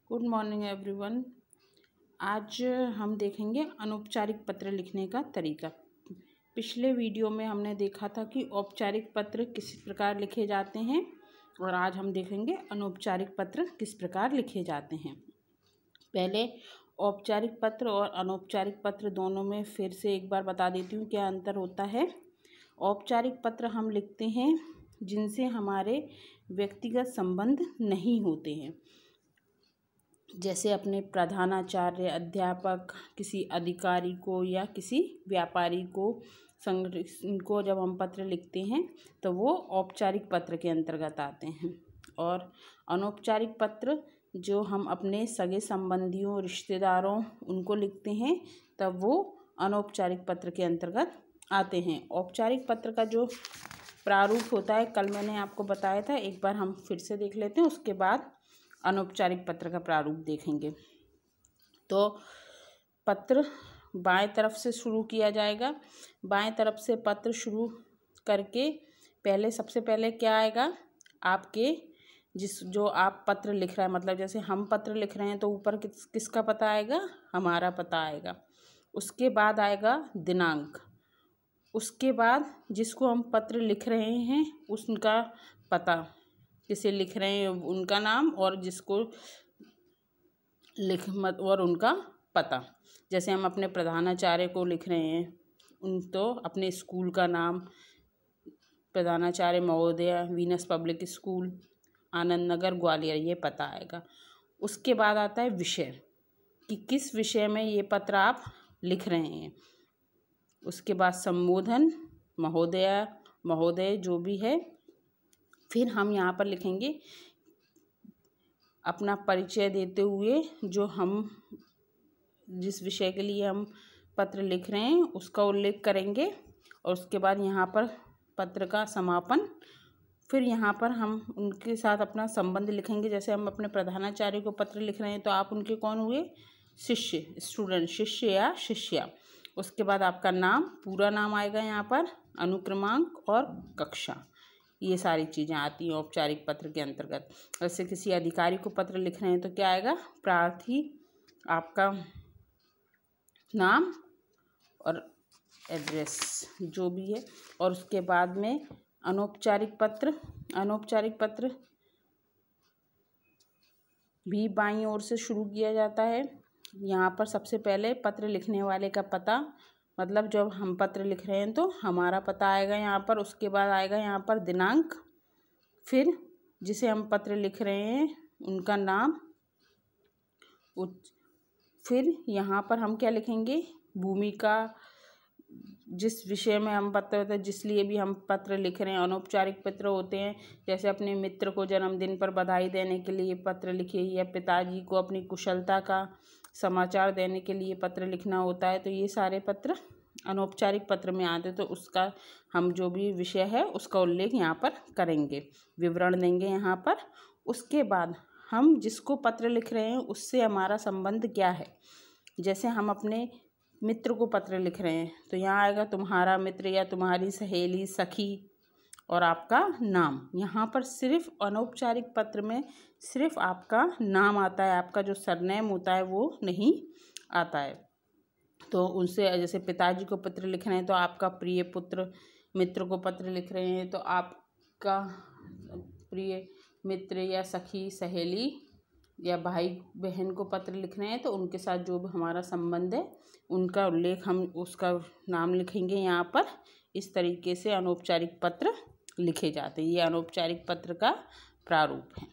Good morning everyone. आज हम देखेंगे अनौपचारिक पत्र लिखने का तरीका। पिछले वीडियो में हमने देखा था कि औपचारिक पत्र किस प्रकार लिखे जाते हैं और आज हम देखेंगे अनौपचारिक पत्र किस प्रकार लिखे जाते हैं। पहले औपचारिक पत्र और अनौपचारिक पत्र दोनों में फिर से एक बार बता देती हूँ क्या अंतर होता है। औपचारिक पत्र हम लिखते हैं जिनसे हमारे व्यक्तिगत संबंध नहीं होते हैं, जैसे अपने प्रधानाचार्य, अध्यापक, किसी अधिकारी को या किसी व्यापारी को, संगठन को जब हम पत्र लिखते हैं तो वो औपचारिक पत्र के अंतर्गत आते हैं। और अनौपचारिक पत्र जो हम अपने सगे संबंधियों, रिश्तेदारों उनको लिखते हैं तब वो अनौपचारिक पत्र के अंतर्गत आते हैं। औपचारिक पत्र का जो प्रारूप होता है कल मैंने आपको बताया था, एक बार हम फिर से देख लेते हैं, उसके बाद अनौपचारिक पत्र का प्रारूप देखेंगे। तो पत्र बाएं तरफ से शुरू किया जाएगा। बाएं तरफ से पत्र शुरू करके सबसे पहले क्या आएगा, आपके जो आप पत्र लिख रहे हैं, मतलब जैसे हम पत्र लिख रहे हैं तो ऊपर किसका पता आएगा, हमारा पता आएगा। उसके बाद आएगा दिनांक, उसके बाद जिसको हम पत्र लिख रहे हैं उसका पता, जिसे लिख रहे हैं उनका नाम और जिसको और उनका पता। जैसे हम अपने प्रधानाचार्य को लिख रहे हैं तो अपने स्कूल का नाम, प्रधानाचार्य महोदय, Venus public school, Anand Nagar, Gwalior, ये पता आएगा। उसके बाद आता है विषय, कि किस विषय में ये पत्र आप लिख रहे हैं। उसके बाद संबोधन, महोदय, महोदय जो भी है। फिर हम यहाँ पर लिखेंगे अपना परिचय देते हुए जो हम जिस विषय के लिए हम पत्र लिख रहे हैं उसका उल्लेख करेंगे। और उसके बाद यहाँ पर पत्र का समापन। फिर यहाँ पर हम उनके साथ अपना संबंध लिखेंगे। जैसे हम अपने प्रधानाचार्य को पत्र लिख रहे हैं तो आप उनके कौन हुए, शिष्य, स्टूडेंट, शिष्य या शिष्या। उसके बाद आपका नाम, पूरा नाम आएगा यहाँ पर, अनुक्रमांक और कक्षा, ये सारी चीज़ें आती हैं औपचारिक पत्र के अंतर्गत। जैसे किसी अधिकारी को पत्र लिख रहे हैं तो क्या आएगा, प्रार्थी, आपका नाम और एड्रेस जो भी है। और उसके बाद में अनौपचारिक पत्र भी बाईं ओर से शुरू किया जाता है। यहाँ पर सबसे पहले पत्र लिखने वाले का पता, मतलब जब हम पत्र लिख रहे हैं तो हमारा पता आएगा यहाँ पर। उसके बाद आएगा यहाँ पर दिनांक, फिर जिसे हम पत्र लिख रहे हैं उनका नाम, फिर यहाँ पर हम क्या लिखेंगे, भूमिका, जिस विषय में हम पत्र, जिसलिए भी हम पत्र लिख रहे हैं। अनौपचारिक पत्र होते हैं जैसे अपने मित्र को जन्मदिन पर बधाई देने के लिए पत्र लिखे, या पिताजी को अपनी कुशलता का समाचार देने के लिए पत्र लिखना होता है। तो ये सारे पत्र अनौपचारिक पत्र में आते हैं। तो उसका हम जो भी विषय है उसका उल्लेख यहाँ पर करेंगे, विवरण देंगे यहाँ पर। उसके बाद हम जिसको पत्र लिख रहे हैं उससे हमारा संबंध क्या है। जैसे हम अपने मित्र को पत्र लिख रहे हैं तो यहाँ आएगा तुम्हारा मित्र या तुम्हारी सहेली, सखी और आपका नाम। यहाँ पर सिर्फ अनौपचारिक पत्र में सिर्फ आपका नाम आता है, आपका जो सरनेम होता है वो नहीं आता है। तो उनसे जैसे पिताजी को पत्र लिख रहे हैं तो आपका प्रिय पुत्र, मित्र को पत्र लिख रहे हैं तो आपका प्रिय मित्र या सखी, सहेली या भाई बहन को पत्र लिख रहे हैं तो उनके साथ जो भी हमारा संबंध है उनका उल्लेख, हम उसका नाम लिखेंगे यहाँ पर। इस तरीके से अनौपचारिक पत्र लिखे जाते हैं। ये अनौपचारिक पत्र का प्रारूप है।